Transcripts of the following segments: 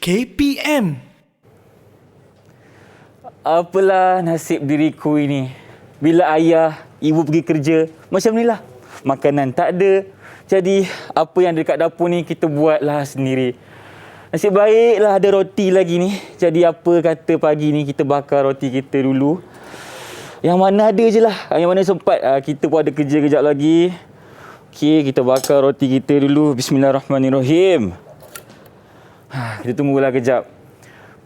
KPM. Apalah nasib diriku ini. Bila ayah, ibu pergi kerja, macam ni lah. Makanan tak ada. Jadi, apa yang dekat dapur ni, kita buatlah sendiri. Nasib baiklah ada roti lagi ni. Jadi, apa kata pagi ni, kita bakar roti kita dulu. Yang mana ada je lah. Yang mana sempat. Kita pun ada kerja kejap lagi. Okey, kita bakar roti kita dulu. Bismillahirrahmanirrahim. Kita tunggulah kejap.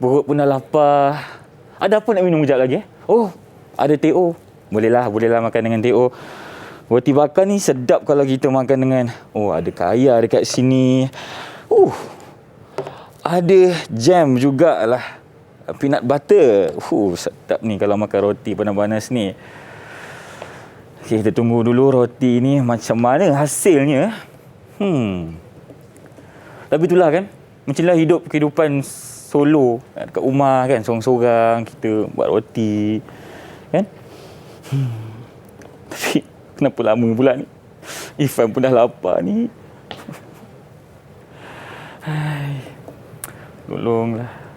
Perut pun dah lapar. Ada apa nak minum kejap lagi? Oh, ada teh O. Bolehlah makan dengan teh O. Roti bakar ni sedap kalau kita makan dengan... Oh, ada kaya dekat sini. Ada jam jugalah. Peanut butter. Sedap ni kalau makan roti panas-panas ni. Okey, kita tunggu dulu roti ni macam mana hasilnya. Tapi itulah kan. Macamlah hidup kehidupan solo dekat rumah kan. Sorang-sorang kita buat roti. Kan? Tapi kenapa lama pula ni? Irfan pun dah lapar ni. Tolonglah.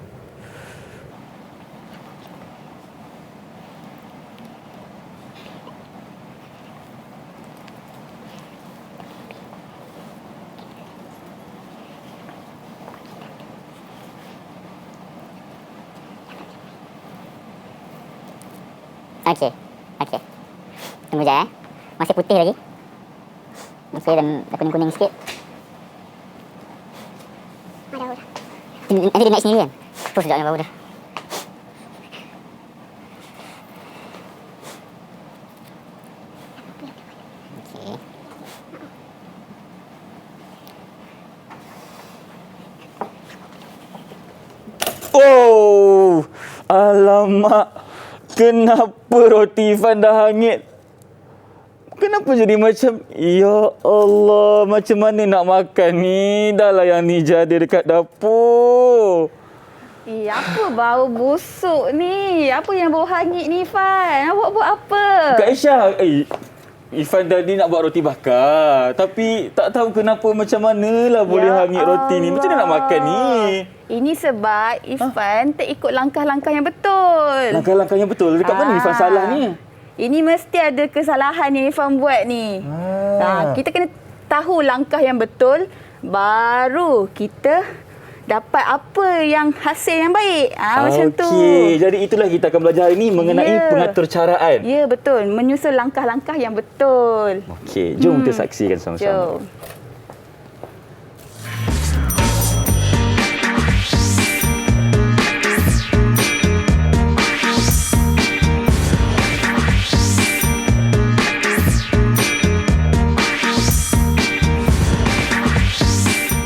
Okey. Tunggu sekejap Masih putih lagi. Masih dan kuning-kuning sikit. Nanti dia naik sendiri kan? Sedap yang bau dah. Okey. Oh, alamak. Kenapa roti Irfan dah hangit? Kenapa jadi macam... Ya Allah, macam mana nak makan ni? Dah lah yang ni jadi dekat dapur. Apa bau busuk ni? Apa yang bau hangit ni, Irfan? Awak buat apa? Kak Aisyah, Irfan tadi nak buat roti bakar. Tapi tak tahu kenapa macam manalah boleh hangit roti ni. Macam mana nak makan ni? Ini sebab Irfan tak ikut langkah-langkah yang betul. Langkah-langkah yang betul? Dekat mana Irfan salah ni? Ini mesti ada kesalahan yang Irfan buat ni. Kita kena tahu langkah yang betul, baru kita dapat apa yang hasil yang baik. Macam tu. Okey, jadi itulah kita akan belajar hari ini mengenai pengaturcaraan. Ya, betul. Menyusul langkah-langkah yang betul. Okey, jom kita saksikan sama-sama. Jom.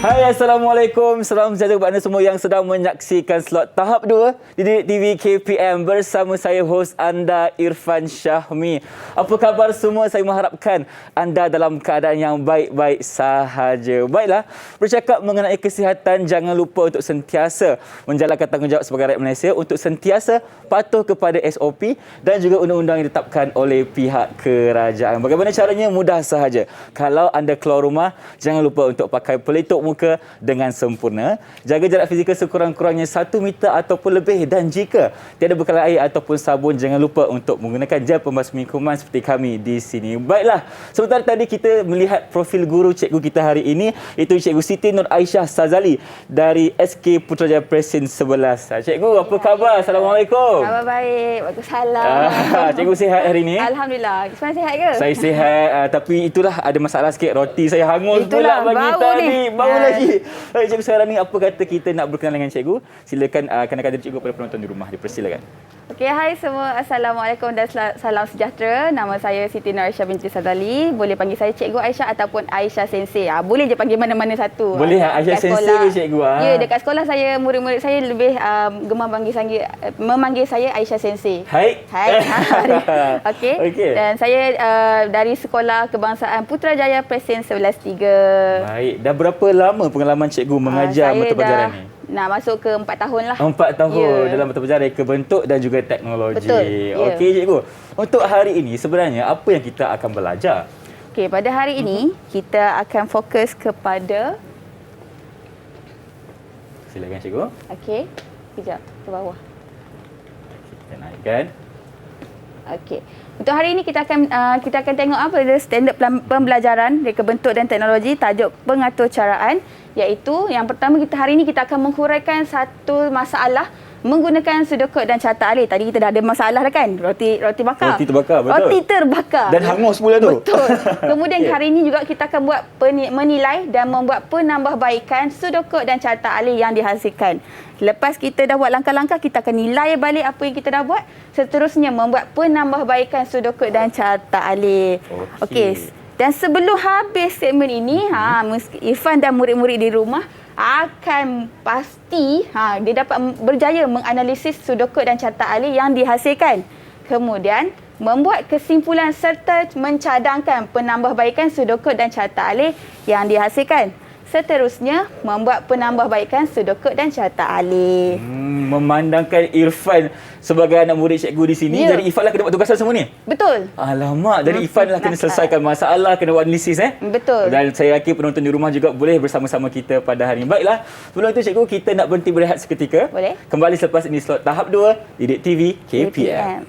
Hai, Assalamualaikum. Salam sejahtera kepada anda semua yang sedang menyaksikan slot tahap 2 di Didik TV KPM bersama saya, hos anda, Irfan Syahmi. Apa khabar semua? Saya mengharapkan anda dalam keadaan yang baik-baik sahaja. Baiklah, bercakap mengenai kesihatan, jangan lupa untuk sentiasa menjalankan tanggungjawab sebagai rakyat Malaysia untuk sentiasa patuh kepada SOP dan juga undang-undang yang ditetapkan oleh pihak kerajaan. Bagaimana caranya? Mudah sahaja. Kalau anda keluar rumah, jangan lupa untuk pakai pelitup muka dengan sempurna. Jaga jarak fizikal sekurang-kurangnya 1 meter ataupun lebih, dan jika tiada bekalan air ataupun sabun, jangan lupa untuk menggunakan gel pembasmi kuman seperti kami di sini. Baiklah, sementara tadi kita melihat profil guru cikgu kita hari ini, iaitu Cikgu Siti Nur Aisyah Sazali dari SK Putrajaya Presin 11. Cikgu, apa khabar? Assalamualaikum. Khabar baik. Waalaikumsalam. Cikgu sihat hari ini? Alhamdulillah. Ismail sihat ke? Saya sihat, tapi itulah ada masalah sikit. Roti saya hangus Itulah, pula pagi bau tadi. ni. Bau lagi. Baik, cikgu, sekarang ni apa kata kita nak berkenalan dengan cikgu? Silakan kenalkan diri cikgu kepada penonton di rumah. Dipersilakan. Okey, hai semua. Assalamualaikum dan salam sejahtera. Nama saya Siti Nur Aisyah binti Sazali. Boleh panggil saya Cikgu Aisyah ataupun Aisyah Sensei. Boleh je panggil mana-mana satu. Boleh Aisyah Sensei ke cikgu? Ya, dekat sekolah saya, murid-murid saya lebih gemar memanggil saya Aisyah Sensei. Hai. Okey. Okey. Dan saya dari Sekolah Kebangsaan Putrajaya Presin 11-3. Baik. Dah berapa lama pengalaman cikgu mengajar mata pelajaran ni? Nak masuk ke 4 tahun lah. 4 tahun dalam mata pelajaran Reka Bentuk dan juga Teknologi. Betul. Okey, cikgu. Untuk hari ini sebenarnya apa yang kita akan belajar? Okey, pada hari ini kita akan fokus kepada Silakan cikgu. Okey. Kejap ke bawah. Kita naikkan. Okey. Untuk hari ini kita akan tengok apa dia standard pembelajaran Reka Bentuk dan Teknologi tajuk pengaturcaraan, iaitu yang pertama hari ini kita akan menghuraikan satu masalah menggunakan sudokod dan carta alih. Tadi kita dah ada masalah dah kan? Roti bakar. Roti terbakar, betul. Roti terbakar. Dan hangus pula tu. Betul. Kemudian Okey. hari ini juga kita akan buat menilai dan membuat penambahbaikan sudokod dan carta alih yang dihasilkan. Lepas kita dah buat langkah-langkah, kita akan nilai balik apa yang kita dah buat. Seterusnya membuat penambahbaikan sudokod dan carta alih. Okey. Dan sebelum habis segmen ini, Irfan dan murid-murid di rumah akan pasti dia dapat berjaya menganalisis sudokod dan carta alih yang dihasilkan. Kemudian membuat kesimpulan serta mencadangkan penambahbaikan sudokod dan carta alih yang dihasilkan. Seterusnya membuat penambahbaikan sudokod dan carta alih. Memandangkan Irfan sebagai anak murid cikgu di sini, Ya. jadi Irfan lah kena buat tugasan semua ni. Betul. Alamak, jadi Irfan lah kena selesaikan masalah, kena buat analisis Betul. Dan saya yakin penonton di rumah juga boleh bersama-sama kita pada hari ini. Baiklah, sebelum itu cikgu, kita nak berhenti berehat seketika. Boleh. Kembali selepas ini slot tahap 2 Didik TV KPM.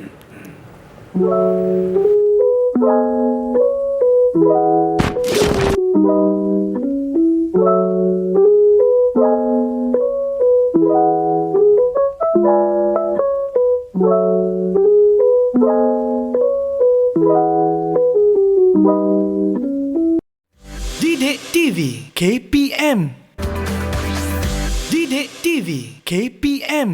Didik TV KPM. Didik TV KPM.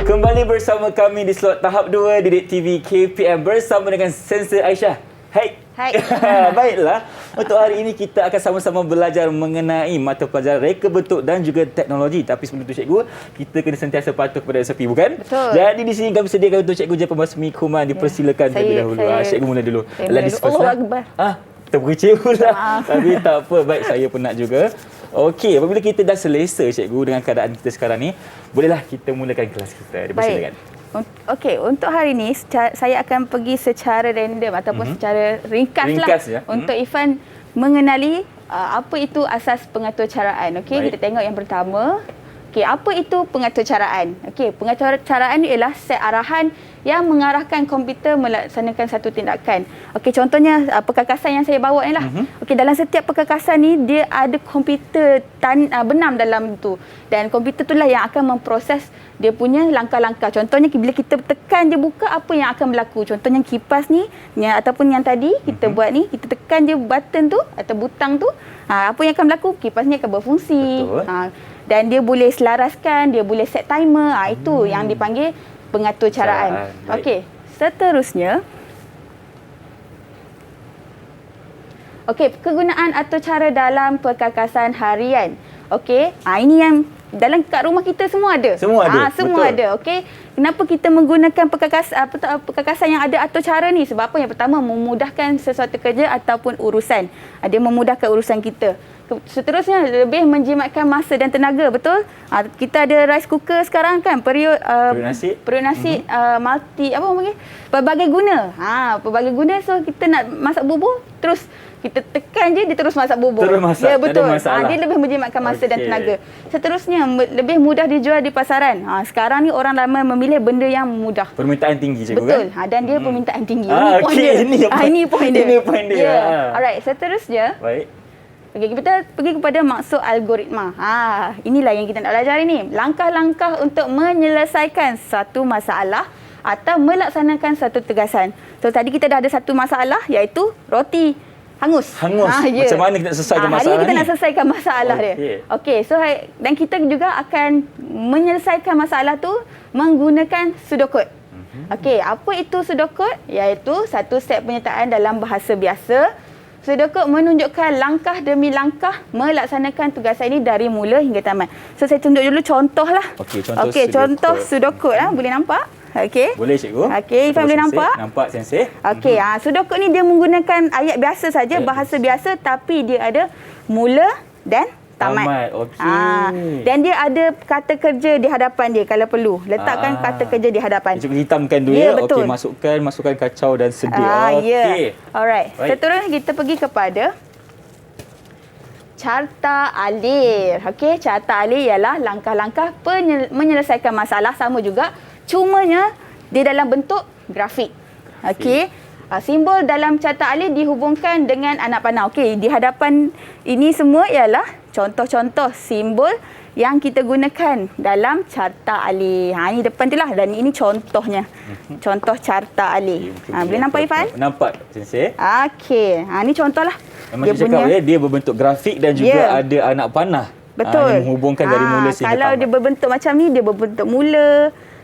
Kembali bersama kami di slot tahap 2 Didik TV KPM bersama dengan Sensei Aisyah. Hai. Hai. Baiklah, untuk hari ini kita akan sama-sama belajar mengenai mata pelajaran reka bentuk dan juga teknologi. Tapi sebelum itu cikgu, kita kena sentiasa patuh kepada SOP, bukan? Betul. Jadi di sini kami sediakan untuk cikgu je pembasmi kuman. Dipersilakan terlebih dahulu. Cikgu mula dulu. Ladies first Allah lah. Akbar. Terkecil pula. Tapi tak apa, baik, saya pun nak juga. Okey, apabila kita dah selesa cikgu dengan keadaan kita sekarang ni, bolehlah kita mulakan kelas kita. Dipersilakan. Okey, untuk hari ini saya akan pergi secara random ataupun secara ringkas Ya. untuk Irfan mengenali apa itu asas pengaturcaraan. Okey, Baik. kita tengok yang pertama. Okey, apa itu pengaturcaraan? Okey, pengaturcaraan ialah set arahan yang mengarahkan komputer melaksanakan satu tindakan. Okey, contohnya perkakasan yang saya bawa ni lah. Okey, dalam setiap perkakasan ni dia ada komputer benam dalam tu. Dan komputer itulah yang akan memproses dia punya langkah-langkah. Contohnya bila kita tekan je buka, apa yang akan berlaku? Contohnya kipas ni ataupun yang tadi kita buat ni, kita tekan je button tu atau butang tu, apa yang akan berlaku? Kipas ni akan berfungsi. Betul. Dan dia boleh selaraskan, dia boleh set timer. Itu yang dipanggil pengaturcaraan. Baik. Okey, seterusnya. Okey, kegunaan atau cara dalam perkakasan harian. Okey, ini yang dalam kat rumah kita semua ada. Semua ada, Semua betul. ada. Okey. Kenapa kita menggunakan perkakasan yang ada atur cara ni? Sebab apa? Yang pertama, memudahkan sesuatu kerja ataupun urusan. Dia memudahkan urusan kita. Seterusnya, lebih menjimatkan masa dan tenaga, betul? Kita ada rice cooker sekarang kan, periuk nasi multi apa orang panggil? Pelbagai guna. Pelbagai guna, so kita nak masak bubur, terus kita tekan je dia terus masak bubur. Terus masak, Ya, tak ada betul. masalah. Dia lebih menjimatkan masa dan Okey. tenaga. Seterusnya, lebih mudah dijual di pasaran. Sekarang ni orang ramai memilih benda yang mudah. Permintaan tinggi cikgu, Betul. kan? Dan dia permintaan tinggi. Ah, Ini point okey. dia. Ini Ini point dia. ini point dia. Ya. Alright, seterusnya. Baik. Okey, kita pergi kepada maksud algoritma. Inilah yang kita nak belajar ini. Langkah-langkah untuk menyelesaikan satu masalah atau melaksanakan satu tugasan. So tadi kita dah ada satu masalah, iaitu roti hangus. Ya. Macam mana kita nak selesaikan Hari masalah ni kita ni? nak selesaikan masalah dia. Okey, so dan kita juga akan menyelesaikan masalah tu menggunakan sudokod. Okey, apa itu sudokod? Iaitu satu set penyertaan dalam bahasa biasa. Sudokok menunjukkan langkah demi langkah melaksanakan tugasan ini dari mula hingga tamat. So saya tunjuk dulu contoh lah. Okey, contoh Okey, Sudokok. contoh Sudokok lah. Boleh nampak? Okey. Boleh cikgu. Okey, Irfan boleh Sensei. nampak? Nampak Sensei. Okey, Sudokok ni dia menggunakan ayat biasa saja, bahasa biasa, tapi dia ada mula dan tamat. Okey. Dan dia ada kata kerja di hadapan dia kalau perlu. Letakkan kata kerja di hadapan. Cikgu hitamkan dulu Ya, ya. betul. Okey, masukkan kacau dan sedih. Ya. Okey. Alright. Baik. Seterusnya kita pergi kepada carta alir. Okey, carta alir ialah langkah-langkah menyelesaikan masalah, sama juga. Cumanya dia dalam bentuk grafik. Okey. Simbol dalam carta alir dihubungkan dengan anak panah. Okey, di hadapan ini semua ialah contoh-contoh simbol yang kita gunakan dalam carta alir. Ini depan tu lah, dan ini contohnya. Contoh carta alir. Boleh nampak Irfan? Nampak Sensei. Okey. Ini contoh lah. Macam cakap dia berbentuk grafik dan juga ada anak panah. Betul. Yang menghubungkan dari mula sehingga kalau tamat. dia berbentuk macam ni, dia berbentuk mula.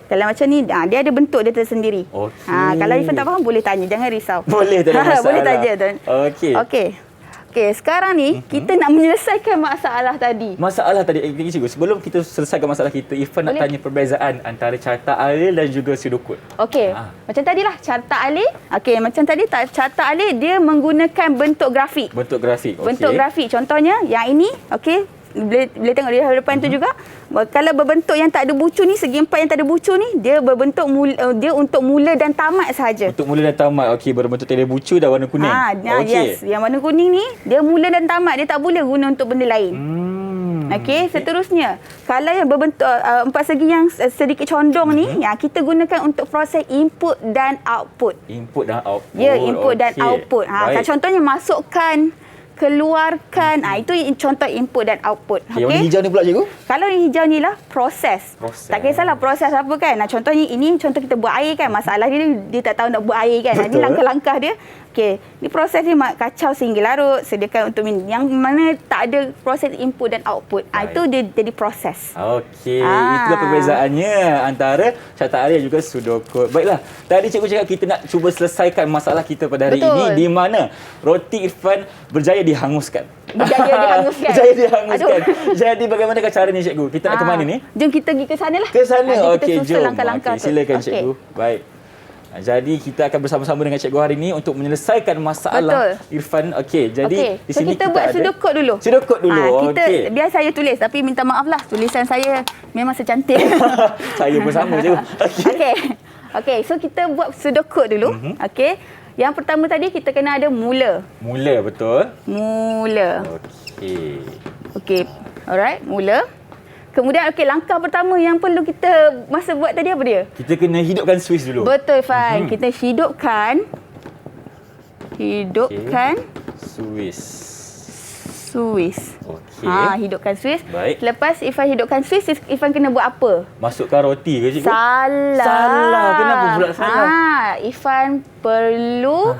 Kalau macam ni, dia ada bentuk dia tersendiri. Okey. Kalau Irfan tak faham, boleh tanya. Jangan risau. Boleh, tak ada masalah. Boleh tanya. Okey. Okey, sekarang ni kita nak menyelesaikan masalah tadi. Masalah tadi, cikgu, sebelum kita selesaikan masalah kita, Irfan nak tanya perbezaan antara carta alir dan juga Sudokot. Okey, macam tadilah carta alir. Okey, macam tadi carta alir dia menggunakan bentuk grafik. Bentuk grafik. Okey. Bentuk grafik. Contohnya yang ini, okey. Boleh tengok di hadapan tu juga. Kalau berbentuk yang tak ada bucu ni, segi empat yang tak ada bucu ni, dia berbentuk dia untuk mula dan tamat sahaja. Untuk mula dan tamat. Okey, berbentuk tele bucu dan warna kuning. Yes. Yang warna kuning ni, dia mula dan tamat. Dia tak boleh guna untuk benda lain. Okey, seterusnya. Kalau yang berbentuk empat segi yang sedikit condong ni, kita gunakan untuk proses input dan output. Input dan output. Ya, input dan output. Contohnya masukkan, keluarkan. Itu contoh input dan output. Yang warna hijau ni pula cikgu? Kalau yang hijau ni lah proses. Tak kisahlah proses apa kan. Contohnya ini contoh kita buat air kan. Masalah dia tak tahu nak buat air kan. Ini langkah-langkah dia. Okey, ni proses ni kacau sehingga larut, sediakan untuk minum. Yang mana tak ada proses input dan output. Itu dia jadi proses. Okey, itulah perbezaannya antara carta alir dan juga Sudokot. Baiklah, tadi cikgu cakap kita nak cuba selesaikan masalah kita pada hari ini, di mana roti Irfan berjaya dihanguskan. Berjaya dihanguskan. Jadi bagaimanakah cara ni cikgu? Kita nak ke mana ni? Jom kita pergi ke sana lah. Ke sana. kita Okey, susun jom. langkah-langkah tu. Silakan cikgu. Baik. Jadi kita akan bersama-sama dengan cikgu hari ini untuk menyelesaikan masalah Irfan. Okey, jadi di sini kita buat Sudokot dulu. Sudokot dulu. Biar saya tulis, tapi minta maaf lah, tulisan saya memang secantik. Saya pun sama je. Okey, so kita buat Sudokot dulu. Okey. Yang pertama tadi kita kena ada mula. Mula, betul? Mula. Okey. Alright, mula. Kemudian langkah pertama yang perlu kita masa buat tadi apa dia? Kita kena hidupkan Swiss dulu. Betul, Fan. Kita hidupkan Swiss. Okey. Hidupkan Swiss. Baik. Lepas Irfan hidupkan Swiss, Irfan kena buat apa? Masukkan roti ke cikgu? Salah. Kenapa pula salah? Irfan perlu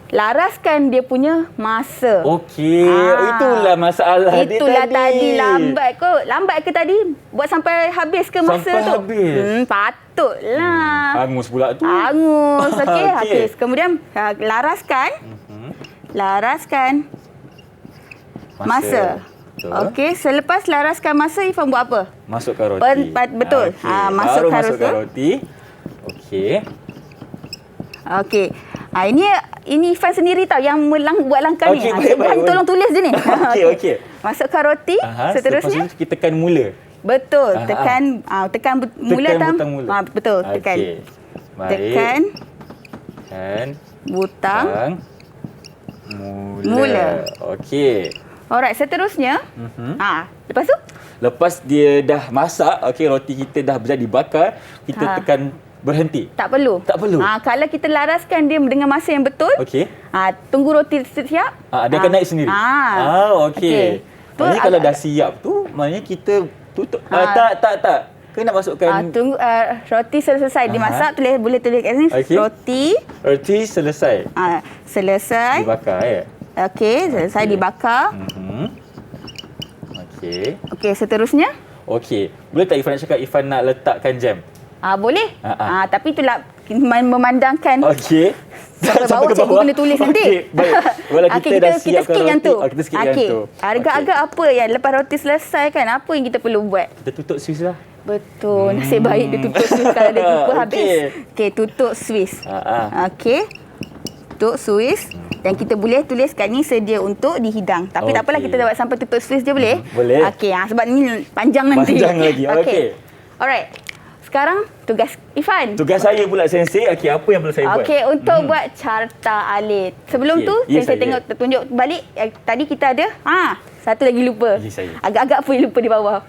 laraskan dia punya masa. Okey, itulah masalah dia tadi. Itulah tadi lambat kot. Lambat ke tadi? Buat sampai habis ke masa sampai tu? Habis. Patutlah. Hangus pula tu. Hangus. Okey. Kemudian laraskan. Laraskan masa. Okey, selepas laraskan masa, Irfan buat apa? Masukkan roti. Betul. Masukkan roti. Okey. Ini Irfan sendiri tahu yang buat langkah ni. Cikgu tolong tulis je ni. Okey. Masukkan roti. Seterusnya lepas kita tekan mula. Betul. Tekan mula. Butang mula. Betul. Tekan. Baik. Tekan butang mula. Okey. Alright, seterusnya. Lepas tu? Lepas dia dah masak, roti kita dah jadi bakar, kita tekan berhenti. Tak perlu. Kalau kita laraskan dia dengan masa yang betul, tunggu roti siap. Dia akan naik sendiri. Okey. Maknanya kalau dah siap tu, maknanya kita tutup. Tak. Kena masukkan. Tunggu roti selesai dimasak, boleh tulis kat sini. Roti selesai. Selesai. Dibakar Okey, selesai dibakar. Okey, seterusnya. Okey. Boleh tak Irfan nak cakap Irfan nak letakkan jam? Boleh. Tapi itulah memandangkan Sampai bawah cikgu kena tulis nanti. Okey, baik. Walau kita dah kita siapkan skip yang roti. tu. Kita skip yang tu. Agak-agak apa yang lepas roti selesai kan, apa yang kita perlu buat? Kita tutup Swiss lah. Betul. Nasib baik dia tutup Swiss kalau dia jumpa habis. Okey, tutup Swiss. Okey. Tutup Swiss. Dan kita boleh tulis kat ni sedia untuk dihidang. Tapi tak apalah, kita buat sampai tutup Swiss je boleh? Boleh. Okey, sebab ni panjang nanti. Panjang lagi. Okey. Alright. Sekarang tugas Irfan. Tugas saya pula Sensei. Okey, apa yang perlu saya buat? Okey, untuk buat carta alit. Sebelum Okey. tu, Ya, saya saya. tengok tunjuk balik. Tadi kita ada, satu lagi lupa. Ya, saya. Agak-agak pun lupa di bawah.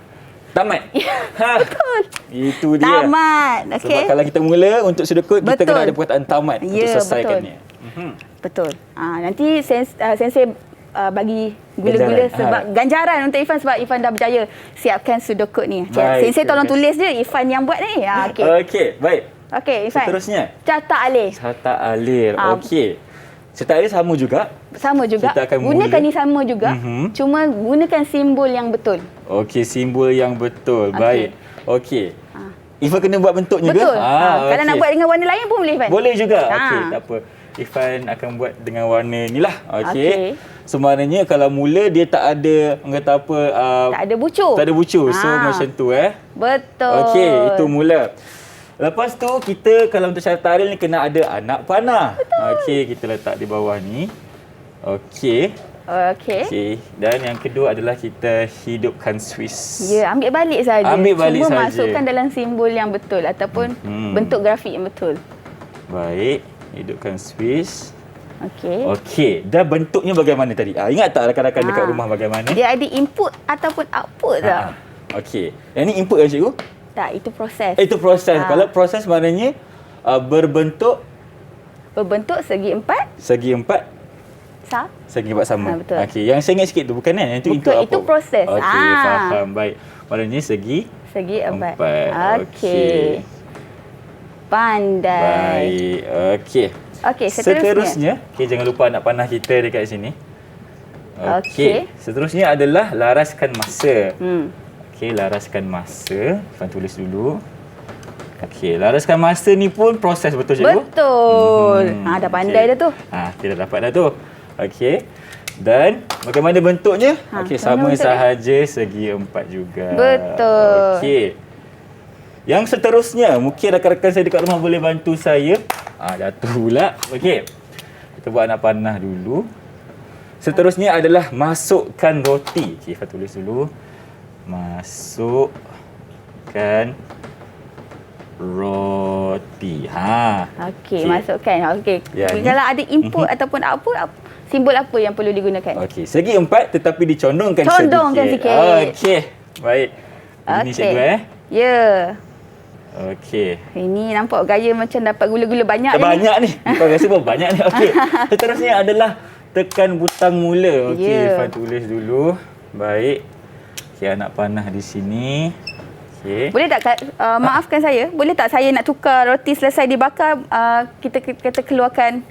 Tamat. Betul. Itu dia. Tamat. Sebab Okey. kalau kita mula untuk sudut kita Betul. kena ada perkataan tamat Ya, untuk selesaikannya. Betul. Nanti sensei bagi gula-gula Ganjaran. sebab ganjaran untuk Irfan sebab Irfan dah berjaya siapkan sudokod ni. Baik, Sensei tolong terima tulis je Irfan yang buat ni. Okey. Okey, baik. Okey, Irfan. Seterusnya. Carta alih. Carta alir. Okey. Carta alir sama juga. Sama juga. Kita akan Gunakan mula. ni sama juga. Cuma gunakan simbol yang betul. Okey, simbol yang betul. Okey. Baik. Okey. Ifan kena buat bentuknya Betul. ke? Kalau nak okey. buat dengan warna lain pun boleh, Irfan. Boleh juga. Ha. Okey, tak apa. Irfan akan buat dengan warna ni lah. Okey. Okey. Sebenarnya kalau mula dia tak ada, orang kata apa, Tak ada bucur. tak ada bucur. So Ha. macam tu Betul. Okey, itu mula. Lepas tu kita kalau untuk carta alir ni kena ada anak panah. Okey, kita letak di bawah ni. Okey. Okey. Okey. Dan yang kedua adalah kita hidupkan Swiss. Ya, ambil balik saja. Ambil balik Cuma saja. masukkan dalam simbol yang betul ataupun bentuk grafik yang betul. Baik, hidupkan Swiss. Okey. Okey, dah bentuknya bagaimana tadi? Ingat tak rakan-rakan dekat rumah bagaimana? Dia ada input ataupun output tak? Okey. Yang ni input kan cikgu? Tak, itu proses. Itu proses. Kalau proses maknanya berbentuk Berbentuk segi empat. segi empat sama. Betul. Okey, yang saya ingat sikit tu bukan kan? Yang tu Bukan, input apa? itu proses. Okey, faham. Baik. Maknanya segi empat. Okey. Okey. Pandai. Baik. Okey. Okey, seterusnya. Okey, jangan lupa anak panah kita dekat sini. Okey. Seterusnya adalah laraskan masa. Hmm. Okey, laraskan masa. Ifan tulis dulu. Okey, laraskan masa ni pun proses betul cikgu? Betul. Dah pandai dah tu. Kita dah dapat dah tu. Okey. Dan bagaimana bentuknya? Okey, sama bagaimana bentuknya? sahaja segi empat juga. Betul. Okey. Yang seterusnya, mungkin rakan-rakan saya dekat rumah boleh bantu saya. Jatuh pula. Okey. Kita buat anak panah dulu. Seterusnya adalah masukkan roti. Okey, Ifan tulis dulu. Masukkan roti. Okey, masukkan. Okey. Yang ni. Kalau ada input ataupun output, simbol apa yang perlu digunakan? Okey, segi empat tetapi dicondongkan sedikit. Condongkan sikit. Okey. Baik. Ini cikgu Ya. Okey. Ini nampak gaya macam dapat gula-gula banyak ni. Banyak ni. Kau rasa pun banyak ni. Okey. Seterusnya adalah tekan butang mula. Okey, Ya. Ifan tulis dulu. Baik. Okey, anak panah di sini. Okey. Boleh tak maafkan saya? Boleh tak saya nak tukar roti selesai dibakar, kita keluarkan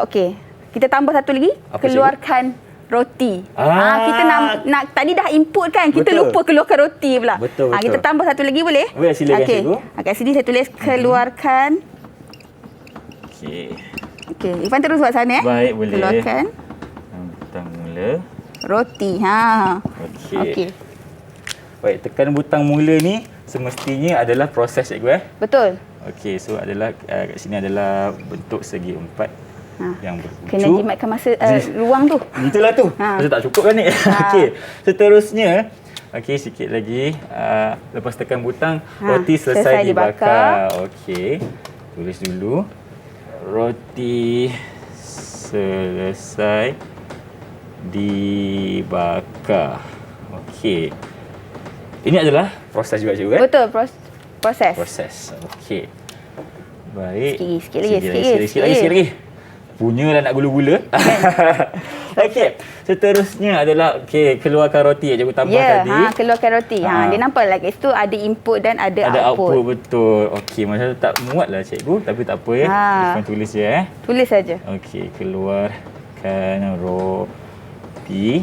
okey. Kita tambah satu lagi, Apa, keluarkan roti. Kita nak tadi dah input kan, kita Betul. lupa keluarkan roti pula. Betul, betul. Kita tambah satu lagi boleh? Boleh, silakan, Okey. cikgu. Kat sini saya tulis keluarkan. Okey. Okey, Irfan terus buat sana Baik, boleh. Keluarkan Butang mula. roti. Okey. Okey. Baik, tekan butang mula ni semestinya adalah proses cikgu Betul. Okey, so adalah kat sini adalah bentuk segi empat yang berpucuk. Kena jimatkan masa ruang tu. Itulah tu. Masa tak cukup kan ni? Okey. Seterusnya, okey sikit lagi. Lepas tekan butang, roti selesai dibakar. Okey. Tulis dulu. Roti selesai dibakar. Okey. Ini adalah proses juga cikgu kan? Betul, proses. Proses. Okey. Baik. Sikit lagi. Punyalah nak gula-gula. Okey. Seterusnya adalah keluarkan roti yang cikgu tambah tadi. Keluarkan roti. Dia nampak lah kat situ ada input dan ada output. Betul. Okey, macam tu tak muat lah cikgu, tapi tak apa ya. Ifan tulis je Tulis saja. Okey, keluarkan roti.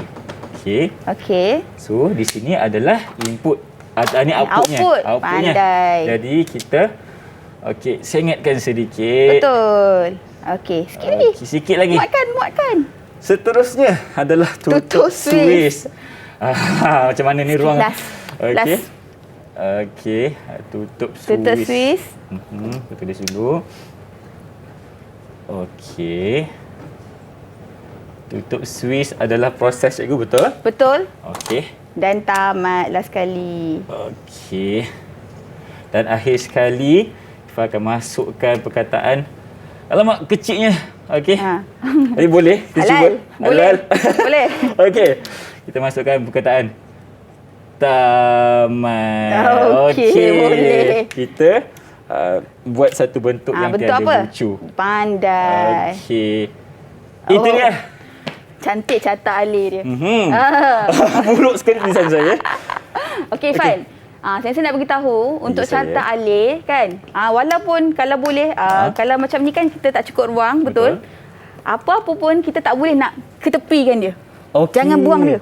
Okey. Okey. So, di sini adalah input. Ini outputnya. Outputnya. Pandai. Jadi, kita saya ingatkan sedikit. Betul. Okey, sikit lagi. Sikit lagi. Muatkan. Seterusnya adalah tutup Swiss. Macam mana ni ruang? Last. Okey. Tutup Swiss. Tutup Swiss. Kita tulis dulu. Okey. Tutup Swiss adalah proses cikgu, betul? Betul. Okey. Dan tamat last sekali. Okey. Dan akhir sekali, Ifah akan masukkan perkataan. Alamak, kecilnya. Okey. Jadi boleh? Kita Halal. cuba. Boleh. Boleh. Okey. Kita masukkan perkataan. Tamat. Okey, boleh. Kita buat satu bentuk yang bentuk tiada apa? lucu. Pandai. Okey. Itu dia. Cantik catat alih dia. Buruk sekali tulisan saya. Okey, Fan. Saya nak beritahu untuk saya. catat alih kan. Walaupun kalau boleh kalau macam ni kan kita tak cukup ruang, betul? Apa-apa pun kita tak boleh nak ketepikan dia. Okey. Jangan buang dia.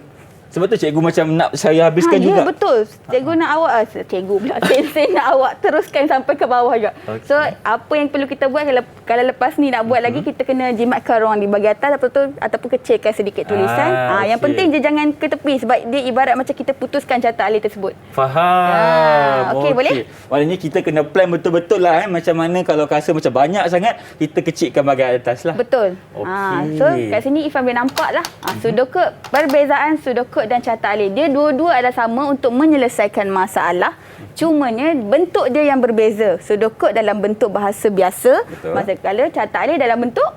Sebab tu cikgu macam nak saya habiskan juga. Ya, betul. Cikgu nak awak, cikgu pula, sensei nak awak teruskan sampai ke bawah juga. Okey. So, apa yang perlu kita buat kalau lepas ni nak buat lagi, kita kena jimatkan ruang di bahagian atas ataupun kecilkan sedikit tulisan. Yang okey. penting je jangan ke tepi sebab dia ibarat macam kita putuskan catat alih tersebut. Faham. Okey, boleh? Maknanya kita kena plan betul-betul lah macam mana kalau rasa macam banyak sangat, kita kecilkan bahagian atas lah. Betul. Okey. So, kat sini Ifan boleh nampak lah. Sudoku, perbezaan sudoku dan catat alih. Dia dua-dua adalah sama untuk menyelesaikan masalah. Cumanya bentuk dia yang berbeza. Sudoku dalam bentuk bahasa biasa. Betul. Manakala catat alih dalam bentuk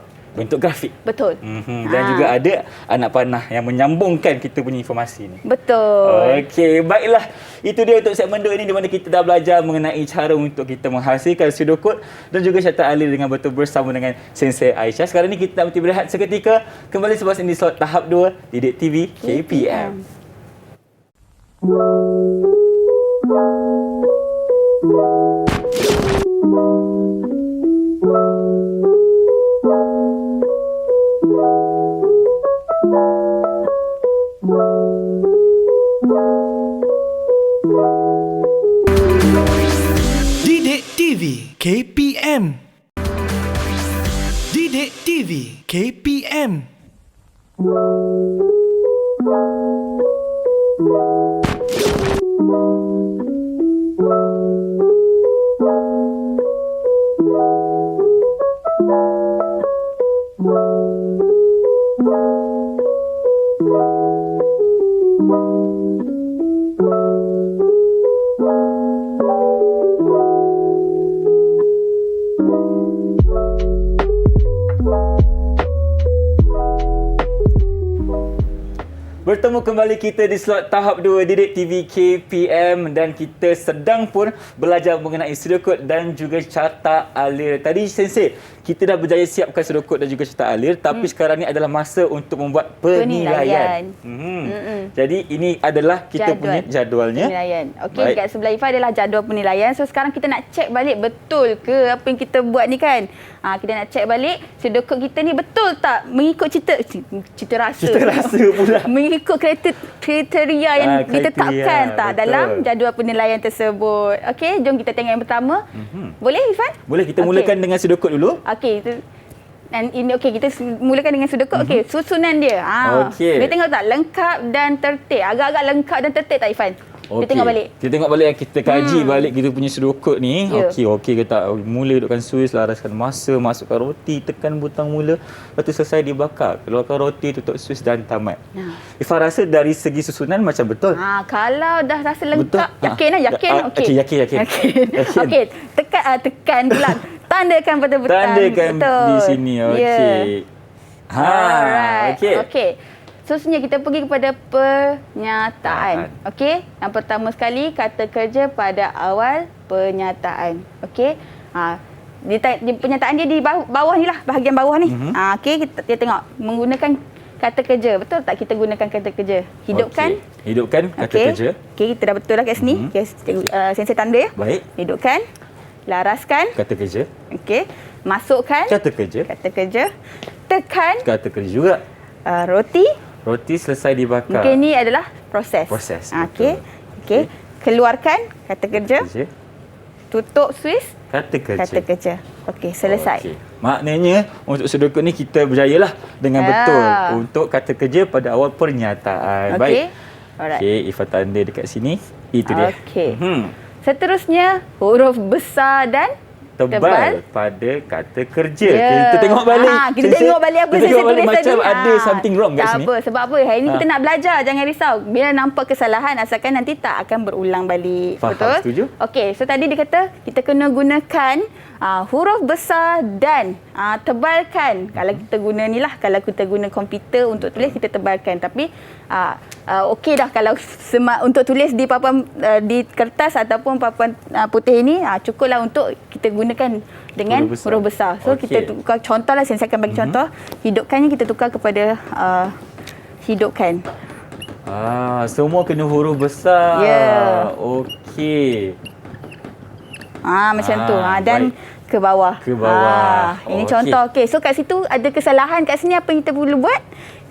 grafik. betul. Dan juga ada anak panah yang menyambungkan kita punya informasi ni. Betul. Okey, baiklah. Itu dia untuk segmen 2 ini di mana kita dah belajar mengenai cara untuk kita menghasilkan pseudocode dan juga catat alih dengan betul bersama dengan Sensei Aisyah. Sekarang ni kita nak berehat seketika. Kembali selepas ini slot tahap 2 Didik TV KPM. Didik TV KPM. Didik TV KPM. Bertemu kembali kita di slot tahap 2 Didik TV KPM dan kita sedang pun belajar mengenai pseudocode dan juga catat alih. Tadi Sensei, kita dah berjaya siapkan pseudocode dan juga catat alih, tapi sekarang ni adalah masa untuk membuat penilaian. Jadi ini adalah kita punya jadualnya. Penilaian. Okey, kat sebelah Ifah adalah jadual penilaian. So sekarang kita nak cek balik betul ke apa yang kita buat ni kan. Kita nak cek balik pseudocode kita ni betul tak mengikut cita rasa pula. mengikut kriteria yang ditetapkan tak betul. dalam jadual penilaian tersebut. Okey, jom kita tengok yang pertama. Boleh Ifan? Boleh, kita mulakan dengan pseudocode dulu. Okey, dan ini kita mulakan dengan pseudocode. Okey, susunan dia. Okey. Dia tengok tak lengkap dan tertib. Agak-agak lengkap dan tertib tak Ifan? Kita tengok balik. Kita tengok balik, kita kaji balik kita punya pseudocode ni. Ya. Okey ke tak? Mula dudukkan suis, laraskan masa, masukkan roti, tekan butang mula, lepas tu selesai dibakar. Keluarkan roti, tutup suis dan tamat. Ifah rasa dari segi susunan macam betul. Kalau dah rasa lengkap, Betul. yakin lah, yakin. Okey. Yakin. Okey, tekan pula. Tandakan betul-betul. Tandakan betul. di sini. Okey. Alright. Okey. Okey. Seterusnya kita pergi kepada pernyataan. Okey. Yang pertama sekali kata kerja pada awal pernyataan. Okey. Di pernyataan dia di bawah ni lah, bahagian bawah ni. Okey, kita tengok menggunakan kata kerja. Betul tak kita gunakan kata kerja? Hidupkan. Okey. Hidupkan kata kerja. Okey, kita dah betul lah kat sini. Okey, Sensei tanda ya. Baik. Hidupkan. Laraskan. Kata kerja. Okey. Masukkan. Kata kerja. Kata kerja. Tekan. Kata kerja juga. Roti. Roti selesai dibakar. Okey, ini adalah proses. Proses. Okey. Okey. Keluarkan kata kerja. Tutup suis. Kata kerja. Kata kerja. Okey, selesai. Okey. Maknanya untuk sudokut ni kita berjayalah dengan betul untuk kata kerja pada awal pernyataan. Baik. Alright. Okey, Ifan tanda dekat sini. Itu dia. Okey. Seterusnya, huruf besar dan Tebal pada kata kerja. Ya. Kita tengok balik. Kita tengok balik apa kita saya tengok balik tulis tadi. macam ada something wrong kat tak sini. apa. Sebab apa? Hari ni kita nak belajar. Jangan risau. Bila nampak kesalahan, asalkan nanti tak akan berulang balik. Faham, Betul? setuju. Okey. So, tadi dia kata kita kena gunakan huruf besar dan tebalkan. Kalau kita guna ni lah. Kalau kita guna komputer untuk tulis, kita tebalkan. Tapi okey dah kalau untuk tulis di papan di kertas ataupun papan putih ini cukuplah untuk kita gunakan dengan huruf besar. So kita tukar contohlah, saya akan bagi contoh. Hidupkannya kita tukar kepada hidupkan. Semua kena huruf besar. Ya. Okey. Macam tu. Dan baik. ke bawah. Ke bawah. Ini contoh. Okey. So kat situ ada kesalahan kat sini, apa yang kita perlu buat?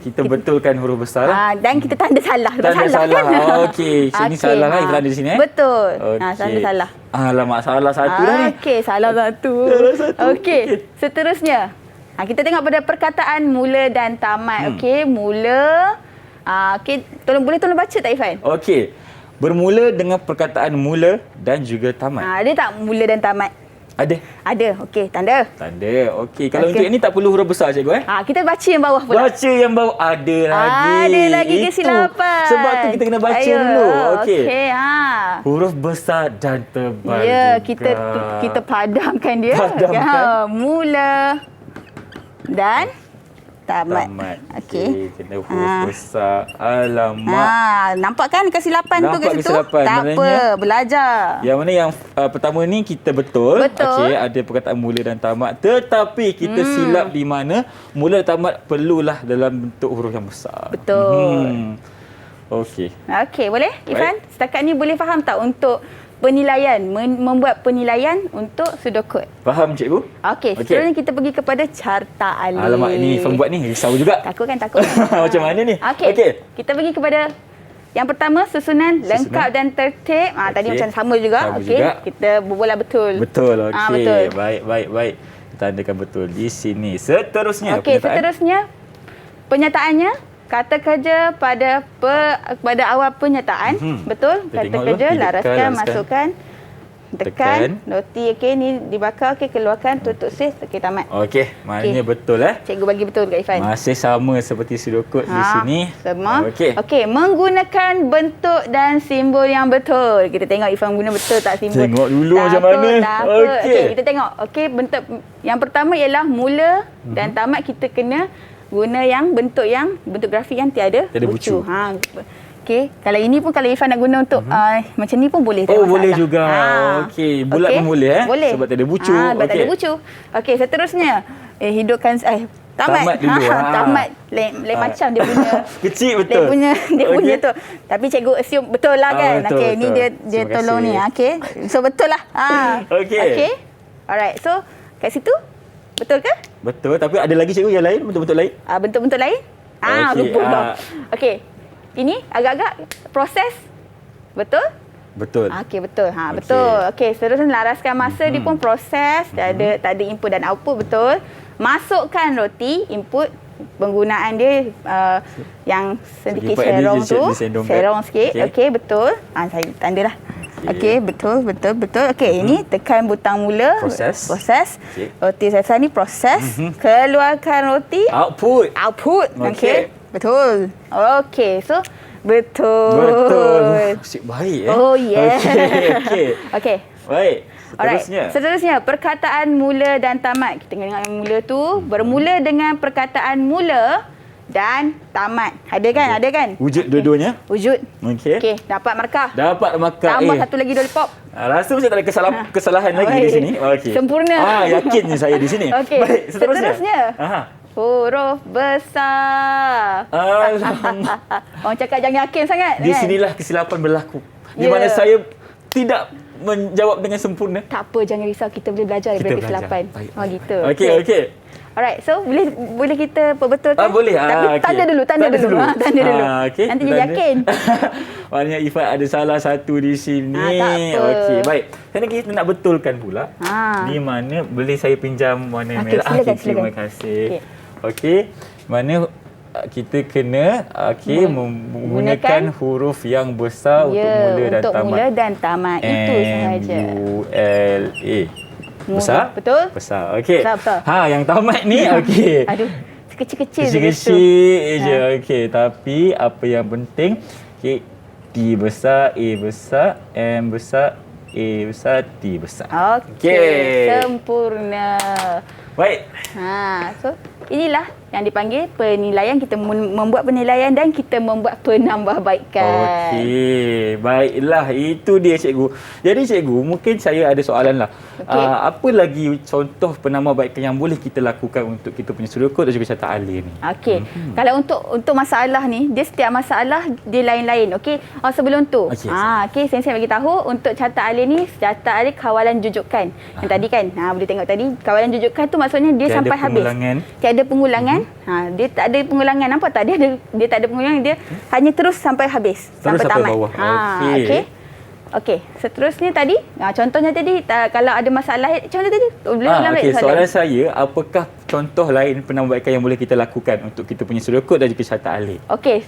Kita betulkan huruf besar lah. Dan kita tanda salah. Tanda salah. Kan? Okey. Sini salah lah. Iklan di sini. Betul. Okay. Tanda salah. Alamak, salah satu dah ni. Okey, salah satu. Okey. Seterusnya. Kita tengok pada perkataan mula dan tamat. Okey, mula. Okey, boleh tolong baca tak Ifan? Okey. Bermula dengan perkataan mula dan juga tamat. Ada tak mula dan tamat? Ada. Ada. Okey, tanda. Tanda. Okey. Kalau untuk ini tak perlu huruf besar cikgu Kita baca yang bawah pula. Baca yang bawah. Ada lagi. Ada lagi Itu. kesilapan. Sebab tu kita kena baca dulu. Okey. Okey, Huruf besar dan tebal. Ya, juga. kita padamkan dia. Padamkan. Mula dan tamat. Okey. Kena huruf besar. Alamak. Nampak kan kesilapan tu Nampak kat situ? kesilapan. Tak apa, belajar. Yang mana yang pertama ni kita betul. Betul. Okey, ada perkataan mula dan tamat. Tetapi kita silap di mana mula dan tamat perlulah dalam bentuk huruf yang besar. Betul. Okey. Okey, boleh Ifan? Setakat ni boleh faham tak untuk penilaian, membuat penilaian untuk sudokut? Faham cikgu? Okey, seterusnya kita pergi kepada carta alif. Alamak, ini Ifan buat ni risau juga. Takut kan? Macam mana ni? Okey. Kita pergi kepada yang pertama, susunan lengkap dan tertib. Tadi macam sama juga. Okey. Kita berbola betul. Betul. Okey. Betul. Baik. Kita tandakan betul di sini. Seterusnya. Okey, seterusnya penyataannya kata kerja pada awal pernyataan. Betul? Kita Kata kerja laraskan, masukkan, tekan, Tekan. noti. Okey, ni dibakar, okey, keluarkan, tutup sis, okey, tamat. Okey, maknanya betul Cikgu bagi betul kat Ifan. Masih sama seperti sudokut di sini. Sama. Okey. Okey, menggunakan bentuk dan simbol yang betul. Kita tengok Ifan guna betul tak simbol. Tengok dulu macam mana. Okey, kita tengok. Okey, bentuk yang pertama ialah mula dan tamat, kita kena guna bentuk grafik yang tiada bucu. Okey, kalau ini pun kalau Ifan nak guna untuk macam ni pun boleh. Boleh juga. Okey, bulat pun boleh Boleh. Sebab tak ada bucu. Sebab tak ada bucu. Okey, seterusnya hidupkan tamat dulu. Tamat lain macam dia punya. Kecil betul. Dia punya tu. Tapi cikgu assume betul lah kan. Betul, Okey, ni dia Terima tolong kasih. ni. Okey. So betul lah. Okey. Alright. So kat situ betul ke? Betul, tapi ada lagi cikgu yang lain, bentuk-bentuk lain? Bentuk-bentuk lain? Okey, lupa. Okey. Ini agak-agak proses. Betul? Betul. Okey, betul. Betul. Okey, seterusnya laraskan masa, dia pun proses, tak ada input dan output, betul. Masukkan roti, input penggunaan dia yang sedikit serong tu. Serong sikit. Okey, betul. Saya tandalah. Okey, betul. Okey, ini tekan butang mula. Proses. Roti selesai ni proses. Keluarkan roti. Output. Okey. Betul. Okey, so betul. Asyik baik Oh, yeah. Okey. Baik. Seterusnya, perkataan mula dan tamat. Kita tengok yang mula tu. Bermula dengan perkataan mula dan tamat. Ada kan? Wujud dua-duanya? Wujud. Okey. Dapat markah. Dapat markah. Tambah satu lagi lollipop. Rasa macam tak ada kesalahan lagi di sini. Okey. Sempurna. Yakinnya saya di sini. Okey. Baik, Seterusnya. Huruf besar. Orang cakap jangan yakin sangat. Di sinilah kesilapan berlaku. Di mana saya tidak menjawab dengan sempurna. Tak apa, jangan risau. Kita boleh belajar daripada kesilapan. Gitu. Okey. Alright, so boleh kita perbetulkan? Boleh. Tapi tanda dulu. Tanda dulu. Nanti dia yakin. Maknanya Ifan ada salah satu di sini. Tak apa. Okey, baik. Sekarang kita nak betulkan pula. Di mana boleh saya pinjam warna Okey, merah? silakan, Terima silakan. kasih. Okey. Okey. Mana kita kena menggunakan huruf yang besar untuk mula dan untuk tamat. mula dan tamat. Itu sahaja. M-U-L-A. Besar? Betul. Besar. Okey. Besar. Yang tamat ni okey. Aduh, kecil-kecil je Kecil-kecil je. Okey, tapi apa yang penting, okey, D besar, A besar, M besar, A besar, T besar. Okey. Sempurna. Baik. So inilah yang dipanggil penilaian. Kita membuat penilaian dan kita membuat penambahbaikan. Okey, baiklah, itu dia cikgu. Jadi cikgu, mungkin saya ada soalan lah. Okey. Apa lagi contoh penambahbaikan yang boleh kita lakukan untuk kita punya sudut kod dan juga carta alih ni? Okey. Kalau untuk masalah ni, dia setiap masalah dia lain-lain. Okey. Sebelum tu, Okey, okey, saya bagi tahu untuk carta alih ni, carta alih kawalan jujukan. Yang tadi kan, boleh tengok tadi, kawalan jujukan tu maksudnya dia Tiada sampai habis. pengulangan. Tiada pengulangan. Dia tak ada pengulangan. Nampak tak? Dia tak ada pengulangan, dia hanya terus sampai habis, Terus sampai sampai tamat. bawah. Okey. Okey. Okey, seterusnya tadi, contohnya tadi, kalau ada masalah, contoh tadi, boleh ulang balik Okey, soalan saya, apakah contoh lain penambahbaikan yang boleh kita lakukan untuk kita punya sudut kod dan juga carta alih? Okey.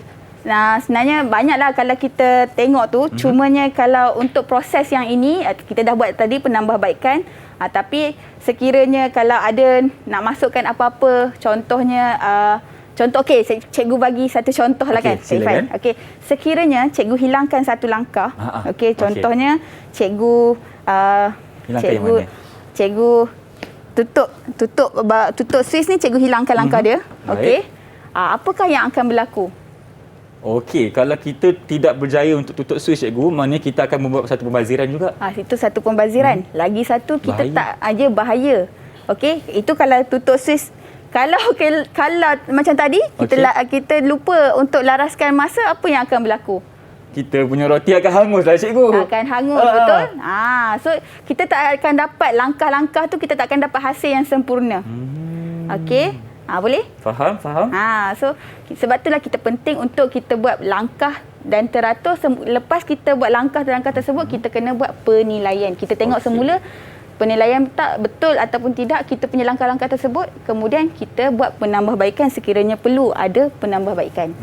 Sebenarnya banyaklah kalau kita tengok tu. Cumanya kalau untuk proses yang ini, kita dah buat tadi penambahbaikan. Tapi sekiranya kalau ada nak masukkan apa-apa, contohnya, okey, cikgu bagi satu contoh lah kan. Silakan. Okey, sekiranya cikgu hilangkan satu langkah. Okey, contohnya cikgu Hilangkan yang mana? cikgu tutup Swiss ni, cikgu hilangkan langkah dia. Okey. Apakah yang akan berlaku? Okey, kalau kita tidak berjaya untuk tutup switch cikgu, maknanya kita akan membuat satu pembaziran juga. Itu satu pembaziran. Lagi satu, kita Bahaya. tak aja bahaya. Okey, itu kalau tutup Swiss. Kalau macam tadi, kita lupa untuk laraskan masa, apa yang akan berlaku? Kita punya roti akan hangus lah cikgu. Akan hangus, betul? So kita tak akan dapat langkah-langkah tu, kita tak akan dapat hasil yang sempurna. Okey? Boleh? Faham? So sebab itulah kita penting untuk kita buat langkah dan teratur. Lepas kita buat langkah-langkah tersebut, kita kena buat penilaian. Kita tengok semula penilaian tak betul ataupun tidak kita punya langkah-langkah tersebut. Kemudian kita buat penambahbaikan sekiranya perlu ada penambahbaikan.